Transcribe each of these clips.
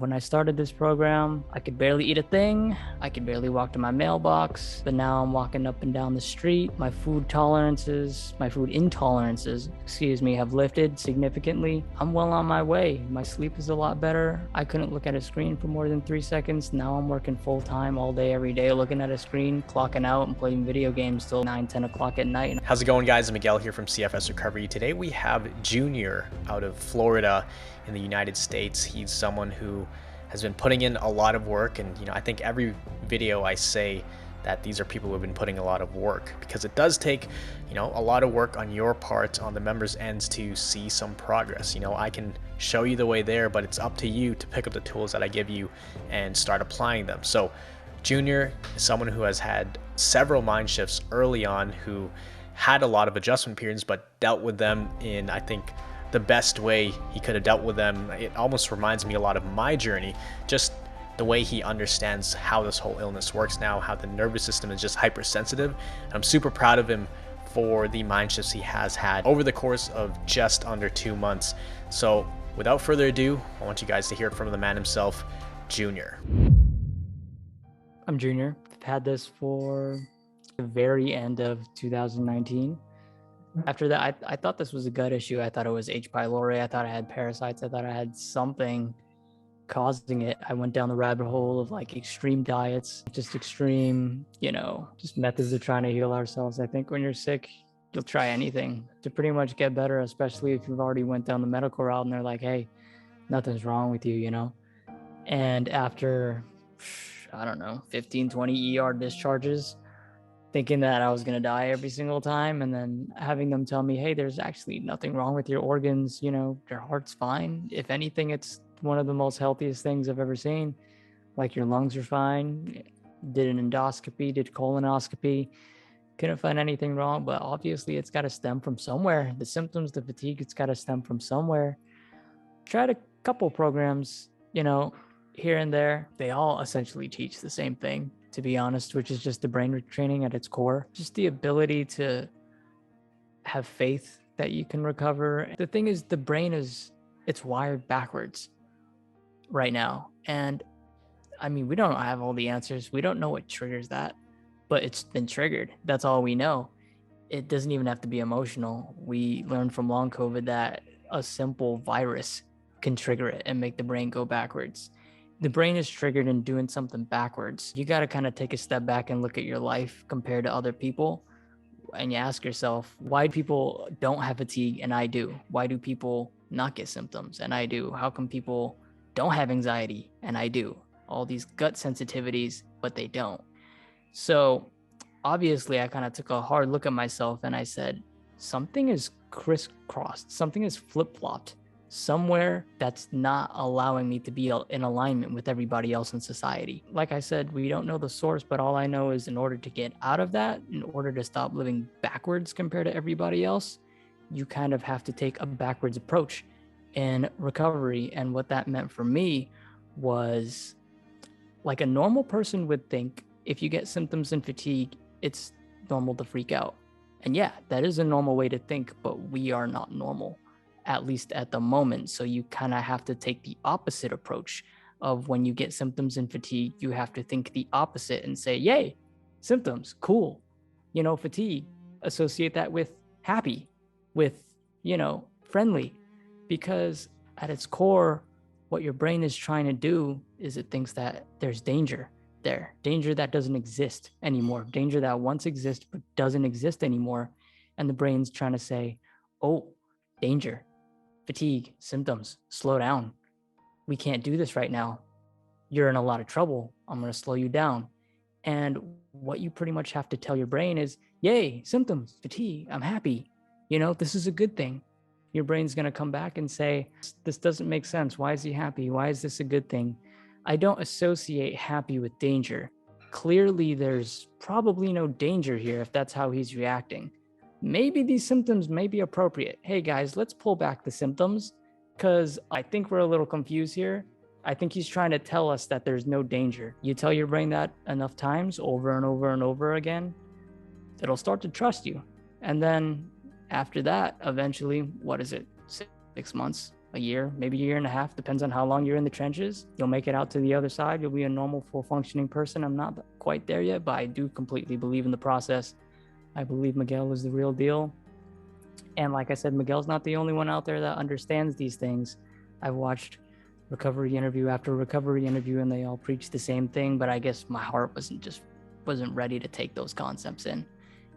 When I started this program, I could barely eat a thing. I could barely walk to my mailbox, but now I'm walking up and down the street. My food intolerances, have lifted significantly. I'm well on my way. My sleep is a lot better. I couldn't look at a screen for more than 3 seconds. Now I'm working full time all day, every day, looking at a screen, clocking out and playing video games till 9, 10 o'clock at night. How's it going, guys? Miguel here from CFS Recovery. Today we have Junior out of Florida in the United States. He's someone who has been putting in a lot of work, and I think every video I say that these are people who have been putting a lot of work, because it does take a lot of work on your part, on the members' ends, to see some progress. I can show you the way there, but it's up to you to pick up the tools that I give you and start applying them. So Junior is someone who has had several mind shifts early on, who had a lot of adjustment periods but dealt with them in, I think, the best way he could have dealt with them. It almost reminds me a lot of my journey, just the way he understands how this whole illness works now, how the nervous system is just hypersensitive. And I'm super proud of him for the mind shifts he has had over the course of just under 2 months. So without further ado, I want you guys to hear it from the man himself, Junior. I'm Junior. I've had this for the very end of 2019. After that, I thought this was a gut issue. I thought it was H. pylori. I thought I had parasites. I thought I had something causing it. I went down the rabbit hole of like extreme diets, just extreme, just methods of trying to heal ourselves. I think when you're sick, you'll try anything to pretty much get better, especially if you've already went down the medical route and they're like, hey, nothing's wrong with you, And after, I don't know, 15, 20 ER discharges, thinking that I was going to die every single time, and then having them tell me, hey, there's actually nothing wrong with your organs, your heart's fine. If anything, it's one of the most healthiest things I've ever seen. Like, your lungs are fine. Did an endoscopy, did colonoscopy, couldn't find anything wrong, but obviously it's got to stem from somewhere. The symptoms, the fatigue, it's got to stem from somewhere. Tried a couple programs, here and there. They all essentially teach the same thing, to be honest, which is just the brain retraining at its core. Just the ability to have faith that you can recover. The thing is, the brain it's wired backwards right now. And I mean, we don't have all the answers. We don't know what triggers that, but it's been triggered. That's all we know. It doesn't even have to be emotional. We learned from long COVID that a simple virus can trigger it and make the brain go backwards. The brain is triggered in doing something backwards. You got to kind of take a step back and look at your life compared to other people. And you ask yourself, why people don't have fatigue and I do? Why do people not get symptoms and I do? How come people don't have anxiety and I do? All these gut sensitivities, but they don't. So obviously I kind of took a hard look at myself and I said, something is crisscrossed, something is flip-flopped. Somewhere that's not allowing me to be in alignment with everybody else in society. Like I said, we don't know the source, but all I know is in order to get out of that, in order to stop living backwards compared to everybody else, you kind of have to take a backwards approach in recovery. And what that meant for me was, like a normal person would think, if you get symptoms and fatigue, it's normal to freak out. And yeah, that is a normal way to think, but we are not normal, at least at the moment. So you kind of have to take the opposite approach of when you get symptoms and fatigue, you have to think the opposite and say, yay, symptoms, cool. Fatigue, associate that with happy, with, friendly, because at its core, what your brain is trying to do is it thinks that there's danger there, danger that doesn't exist anymore, danger that once existed but doesn't exist anymore. And the brain's trying to say, oh, danger, fatigue, symptoms, slow down. We can't do this right now. You're in a lot of trouble. I'm going to slow you down. And what you pretty much have to tell your brain is, yay, symptoms, fatigue, I'm happy. This is a good thing. Your brain's going to come back and say, this doesn't make sense. Why is he happy? Why is this a good thing? I don't associate happy with danger. Clearly, there's probably no danger here if that's how he's reacting. Maybe these symptoms may be appropriate. Hey guys, let's pull back the symptoms, because I think we're a little confused here. I think he's trying to tell us that there's no danger. You tell your brain that enough times, over and over and over again, it'll start to trust you. And then after that, eventually, what is it? 6 months, a year, maybe a year and a half, depends on how long you're in the trenches. You'll make it out to the other side. You'll be a normal, full functioning person. I'm not quite there yet, but I do completely believe in the process. I believe Miguel is the real deal. And like I said, Miguel's not the only one out there that understands these things. I've watched recovery interview after recovery interview, and they all preach the same thing, but I guess my heart wasn't ready to take those concepts in.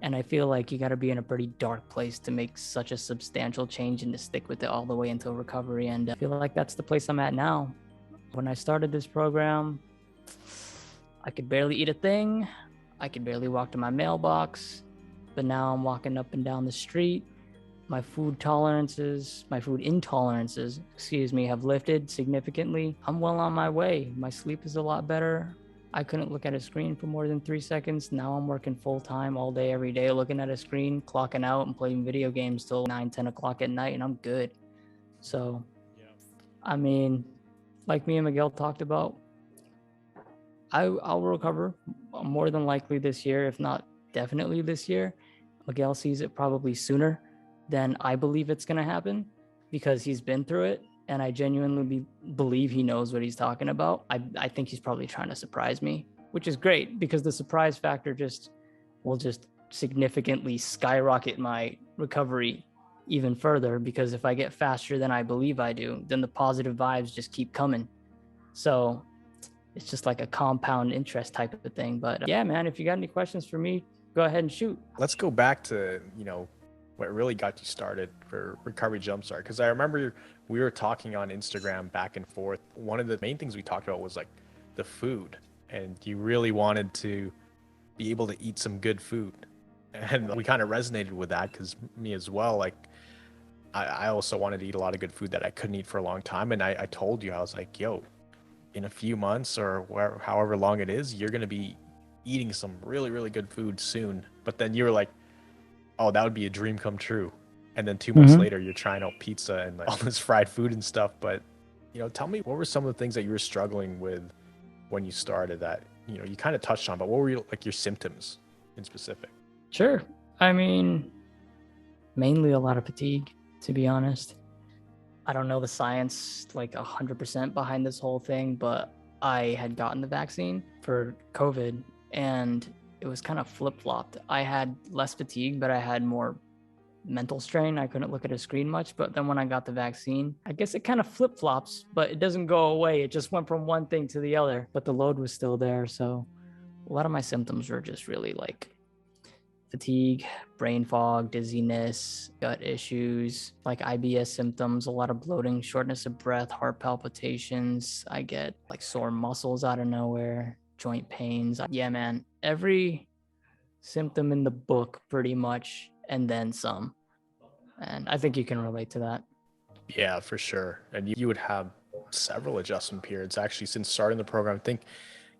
And I feel like you got to be in a pretty dark place to make such a substantial change and to stick with it all the way until recovery. And I feel like that's the place I'm at now. When I started this program, I could barely eat a thing. I could barely walk to my mailbox, but now I'm walking up and down the street. My food intolerances, have lifted significantly. I'm well on my way. My sleep is a lot better. I couldn't look at a screen for more than 3 seconds. Now I'm working full time all day, every day, looking at a screen, clocking out and playing video games till 9, 10 o'clock at night, and I'm good. So, I mean, like me and Miguel talked about, I'll recover more than likely this year, if not definitely this year. Miguel sees it probably sooner than I believe it's going to happen because he's been through it. And I genuinely believe he knows what he's talking about. I think he's probably trying to surprise me, which is great because the surprise factor will significantly skyrocket my recovery even further, because if I get faster than I believe I do, then the positive vibes just keep coming. So it's just like a compound interest type of thing. But yeah, man, if you got any questions for me, go ahead and shoot. Let's go back to, what really got you started for Recovery Jumpstart. Because I remember we were talking on Instagram back and forth. One of the main things we talked about was like the food, and you really wanted to be able to eat some good food. And we kind of resonated with that because me as well, like I also wanted to eat a lot of good food that I couldn't eat for a long time. And I told you, I was like, yo, in a few months or however long it is, you're going to be eating some really, really good food soon. But then you were like, oh, that would be a dream come true. And then 2 months later, you're trying out pizza and like all this fried food and stuff. But, tell me, what were some of the things that you were struggling with when you started that, you kind of touched on, but what were your symptoms in specific? Sure. I mean, mainly a lot of fatigue, to be honest. I don't know the science like 100% behind this whole thing, but I had gotten the vaccine for COVID and it was kind of flip-flopped. I had less fatigue, but I had more mental strain. I couldn't look at a screen much, but then when I got the vaccine, I guess it kind of flip-flops, but it doesn't go away. It just went from one thing to the other, but the load was still there. So a lot of my symptoms were just really like fatigue, brain fog, dizziness, gut issues, like IBS symptoms, a lot of bloating, shortness of breath, heart palpitations. I get like sore muscles out of nowhere, joint pains. Yeah, man, every symptom in the book pretty much, and then some. And I think you can relate to that. Yeah, for sure. And you would have several adjustment periods. Actually, since starting the program, I think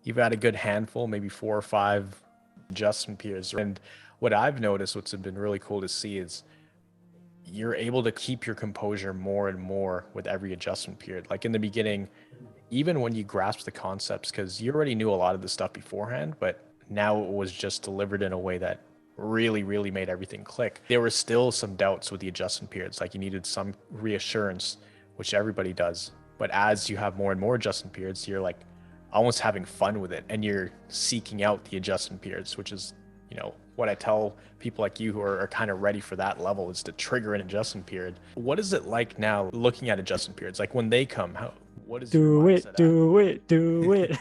you've had a good handful, maybe 4 or 5 adjustment periods. And what I've noticed, what's been really cool to see, is you're able to keep your composure more and more with every adjustment period. Like in the beginning, even when you grasp the concepts, because you already knew a lot of the stuff beforehand, but now it was just delivered in a way that really, really made everything click. There were still some doubts with the adjustment periods. Like you needed some reassurance, which everybody does. But as you have more and more adjustment periods, you're like almost having fun with it, and you're seeking out the adjustment periods, which is, what I tell people like you who are kind of ready for that level, is to trigger an adjustment period. What is it like now looking at adjustment periods? Like when they come, what is your mindset? Do it.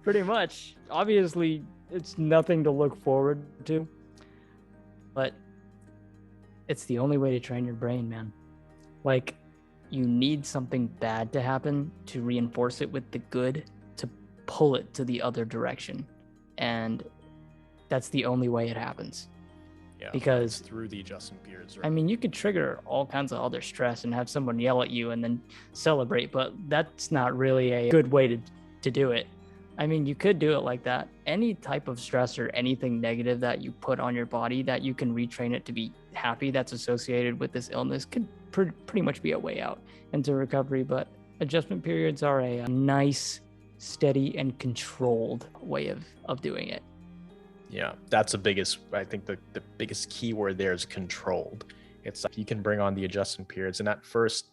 Pretty much. Obviously, it's nothing to look forward to, but it's the only way to train your brain, man. Like, you need something bad to happen to reinforce it with the good, to pull it to the other direction. And that's the only way it happens. Yeah, because through the adjustment periods, right? I mean, you could trigger all kinds of other stress and have someone yell at you and then celebrate, but that's not really a good way to do it. I mean, you could do it like that. Any type of stress or anything negative that you put on your body that you can retrain it to be happy that's associated with this illness could pretty much be a way out into recovery. But adjustment periods are a nice, steady, and controlled way of doing it. Yeah, that's the biggest, I think the biggest key word there is controlled. It's you can bring on the adjustment periods, and at first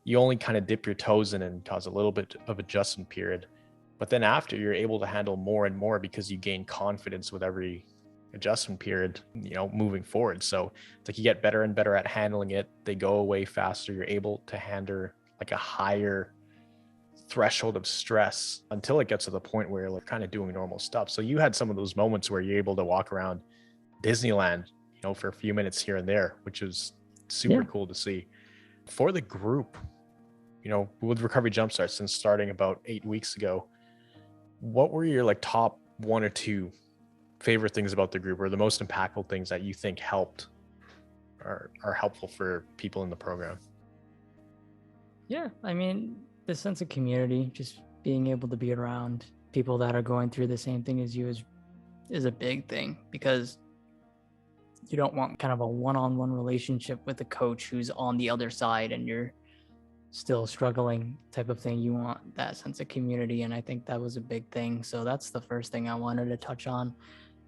you only kind of dip your toes in and cause a little bit of adjustment period, but then after you're able to handle more and more because you gain confidence with every adjustment period, moving forward. So it's like you get better and better at handling it. They go away faster. You're able to handle like a higher threshold of stress until it gets to the point where you're like kind of doing normal stuff. So you had some of those moments where you're able to walk around Disneyland, for a few minutes here and there, which is super cool to see. For the group, with Recovery Jumpstart, since starting about 8 weeks ago, what were your like top 1 or 2 favorite things about the group, or the most impactful things that you think helped or are helpful for people in the program? Yeah, I mean, the sense of community, just being able to be around people that are going through the same thing as you is a big thing, because you don't want kind of a one-on-one relationship with a coach who's on the other side and you're still struggling type of thing. You want that sense of community, and I think that was a big thing. So that's the first thing I wanted to touch on.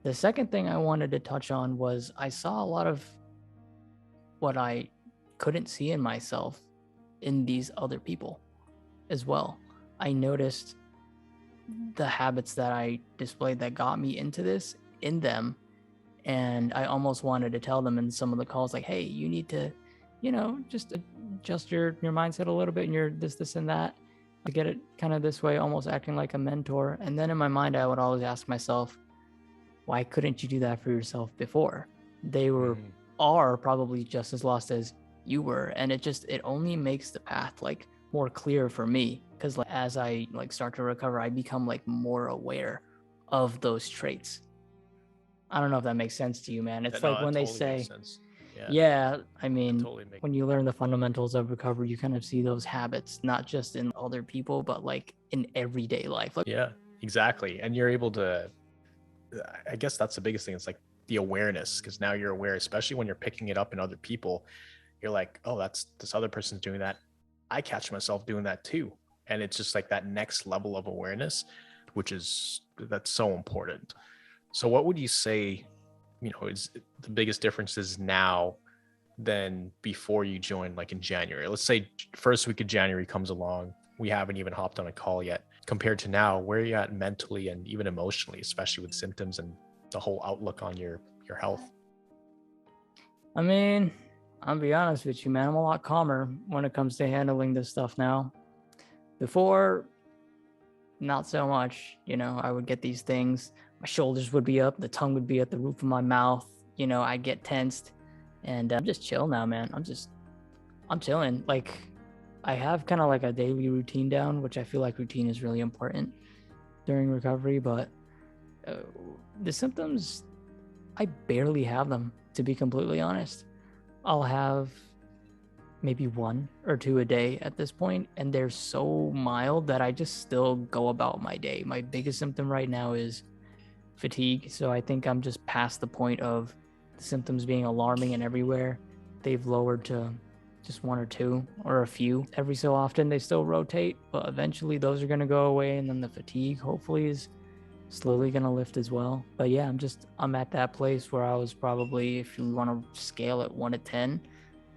The second thing I wanted to touch on was I saw a lot of what I couldn't see in myself in these other people as well. I noticed the habits that I displayed that got me into this in them, and I almost wanted to tell them in some of the calls, like, hey, you need to, just adjust your mindset a little bit, and your this and that, to get it kind of this way, almost acting like a mentor. And then in my mind, I would always ask myself, why couldn't you do that for yourself before? They are probably just as lost as you were, and it only makes the path like more clear for me, because like, as I like start to recover, I become like more aware of those traits. I don't know if that makes sense to you, man. It's like when they say, I mean, when you learn the fundamentals of recovery, you kind of see those habits, not just in other people, but like in everyday life. Yeah, exactly. And you're able to, I guess that's the biggest thing. It's like the awareness, because now you're aware, especially when you're picking it up in other people. You're like, oh, this other person's doing that. I catch myself doing that too. And it's just like that next level of awareness, that's so important. So what would you say, is the biggest differences now than before you joined, like in January? Let's say first week of January comes along. We haven't even hopped on a call yet. Compared to now, where are you at mentally and even emotionally, especially with symptoms and the whole outlook on your health? I mean, I'll be honest with you, man. I'm a lot calmer when it comes to handling this stuff now. Before, not so much. I would get these things. My shoulders would be up. The tongue would be at the roof of my mouth. I'd get tensed. And I'm just chill now, man. I'm chilling. Like, I have kind of like a daily routine down, which I feel like routine is really important during recovery. But the symptoms, I barely have them, to be completely honest. I'll have maybe 1 or 2 a day at this point, and they're so mild that I just still go about my day. My biggest symptom right now is fatigue, so I think I'm just past the point of the symptoms being alarming and everywhere. They've lowered to just 1 or 2 or a few. Every so often they still rotate, but eventually those are going to go away, and then the fatigue hopefully is slowly going to lift as well. But yeah, I'm at that place where I was probably, if you want to scale it 1 to 10,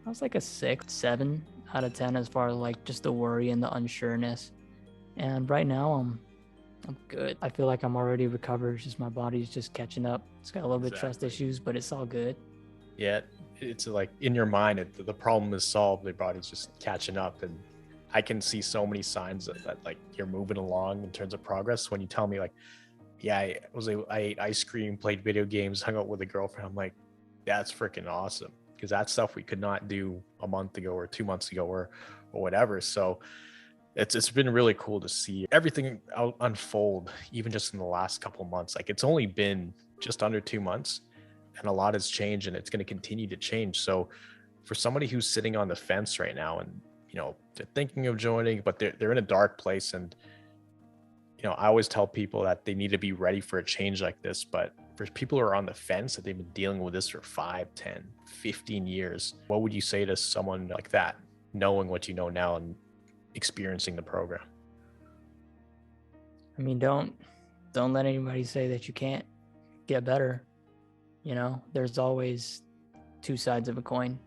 I was like a 6, 7 out of 10 as far as like just the worry and the unsureness. And right now I'm good. I feel like I'm already recovered. It's just my body's just catching up. It's got a little bit of trust issues, but it's all good. Yeah, it's like in your mind, the problem is solved. Your body's just catching up, and I can see so many signs that like you're moving along in terms of progress. When you tell me like, yeah, I ate ice cream, played video games, hung out with a girlfriend, I'm like, that's freaking awesome, because that's stuff we could not do a month ago or 2 months ago or whatever. So it's been really cool to see everything unfold, even just in the last couple of months. Like, it's only been just under 2 months, and a lot has changed, and it's going to continue to change. So for somebody who's sitting on the fence right now, and they're thinking of joining, but they're in a dark place, and I always tell people that they need to be ready for a change like this. But for people who are on the fence, that they've been dealing with this for 5, 10, 15 years, what would you say to someone like that, knowing what you know now and experiencing the program? I mean, don't let anybody say that you can't get better. There's always 2 sides of a coin.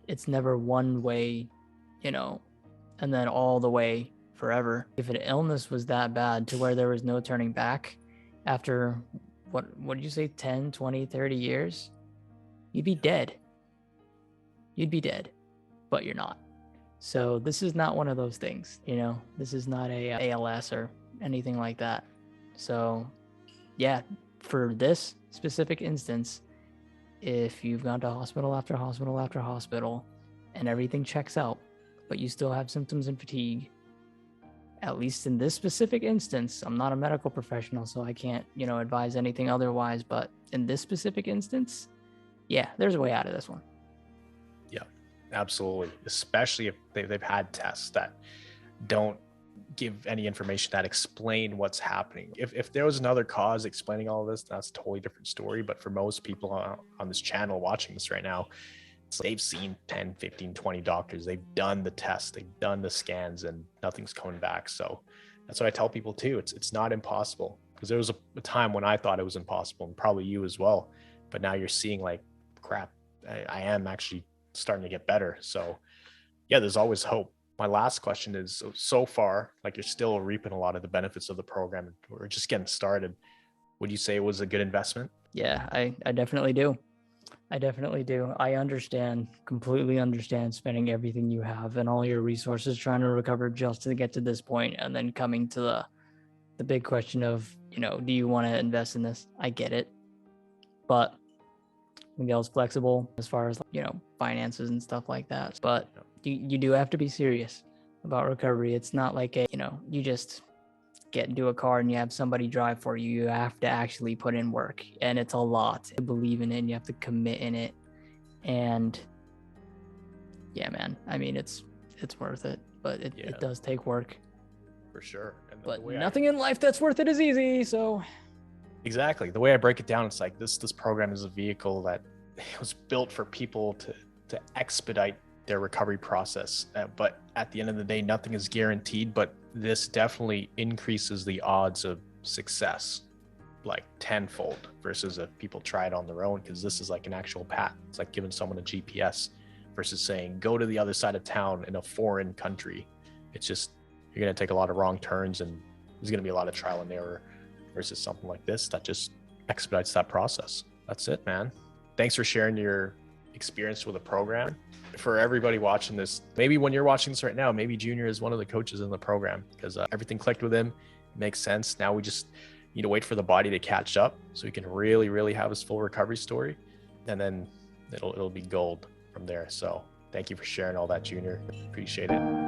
It's never one way, you know, and then all the way forever. If an illness was that bad to where there was no turning back after what did you say, 10, 20, 30 years, you'd be dead. You'd be dead, but you're not. So this is not one of those things, you know, this is not a ALS or anything like that. So yeah, for this specific instance, if you've gone to hospital after hospital after hospital and everything checks out, but you still have symptoms and fatigue, at least in this specific instance, I'm not a medical professional, so I can't, you know, advise anything otherwise, but in this specific instance, yeah, there's a way out of this one. Yeah, absolutely. Especially if they've had tests that don't give any information that explain what's happening. If there was another cause explaining all of this, that's a totally different story. But for most people on this channel watching this right now, they've seen 10, 15, 20 doctors. They've done the tests, they've done the scans, and nothing's coming back. So that's what I tell people too. It's not impossible, because there was a time when I thought it was impossible, and probably you as well. But now you're seeing like, crap, I am actually starting to get better. So yeah, there's always hope. My last question is, so far, like, you're still reaping a lot of the benefits of the program. We're just getting started. Would you say it was a good investment? Yeah, I definitely do. I definitely do. I completely understand spending everything you have and all your resources trying to recover just to get to this point, and then coming to the big question of, you know, do you want to invest in this? I get it. But Miguel's flexible as far as, you know, finances and stuff like that. But you do have to be serious about recovery. It's not like you just get into a car and you have somebody drive for you. You have to actually put in work, and it's a lot to believe in it, and you have to commit in it. And yeah, man, I mean, it's worth it, but it does take work for sure. And but nothing in life that's worth it is easy. So exactly, the way I break it down, it's like this program is a vehicle that was built for people to expedite their recovery process. But at the end of the day, nothing is guaranteed, but this definitely increases the odds of success like tenfold versus if people try it on their own, because this is like an actual path. It's like giving someone a GPS versus saying go to the other side of town in a foreign country. It's just, you're going to take a lot of wrong turns, and there's going to be a lot of trial and error, versus something like this that just expedites that process. That's it, man. Thanks for sharing your experience with the program. For everybody watching this, maybe when you're watching this right now, maybe Junior is one of the coaches in the program, because everything clicked with him. It makes sense. Now we just need to wait for the body to catch up so he can really have his full recovery story, and then it'll be gold from there. So thank you for sharing all that, Junior. Appreciate it.